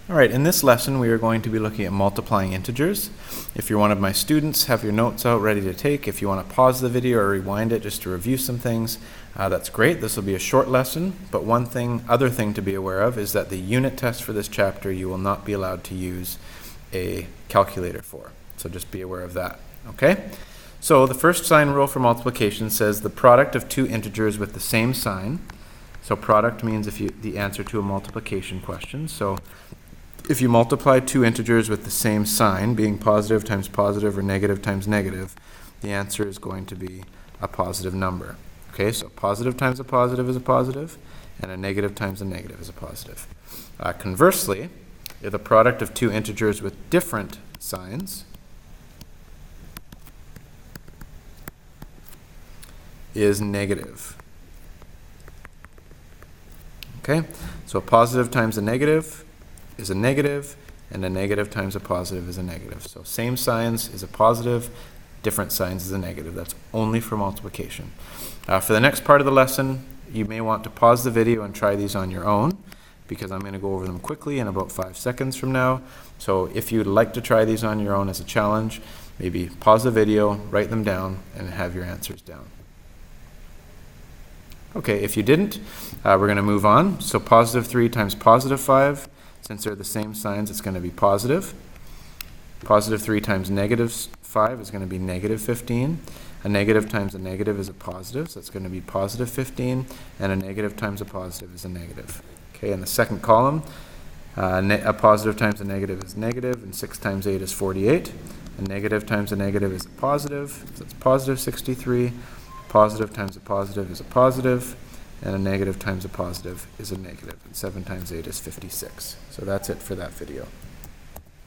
All right, in this lesson we are going to be looking at multiplying integers. If you're one of my students, have your notes out ready to take. If you want to pause the video or rewind it just to review some things, that's great. This will be a short lesson, but other thing to be aware of is that the unit test for this chapter you will not be allowed to use a calculator for. So just be aware of that, okay? So the first sign rule for multiplication says the product of two integers with the same sign. So product means the answer to a multiplication question. So if you multiply two integers with the same sign, being positive times positive or negative times negative, the answer is going to be a positive number. Okay, so positive times a positive is a positive, and a negative times a negative is a positive. Conversely, if the product of two integers with different signs is negative. Okay, so a positive times a negative is a negative, and a negative times a positive is a negative. So same signs is a positive, different signs is a negative. That's only for multiplication. For the next part of the lesson, you may want to pause the video and try these on your own, because I'm going to go over them quickly in about 5 seconds from now. So if you'd like to try these on your own as a challenge, maybe pause the video, write them down, and have your answers down. Okay, if you didn't, we're going to move on. So positive 3 times positive 5. Since they're the same signs, it's going to be positive. Positive 3 times negative 5 is going to be negative 15. A negative times a negative is a positive, so it's going to be positive 15. And a negative times a positive is a negative. Okay, in the second column, a positive times a negative is negative, and 6 times 8 is 48. A negative times a negative is a positive, so it's positive 63. Positive times a positive is a positive. And a negative times a positive is a negative. And 7 times 8 is 56. So that's it for that video.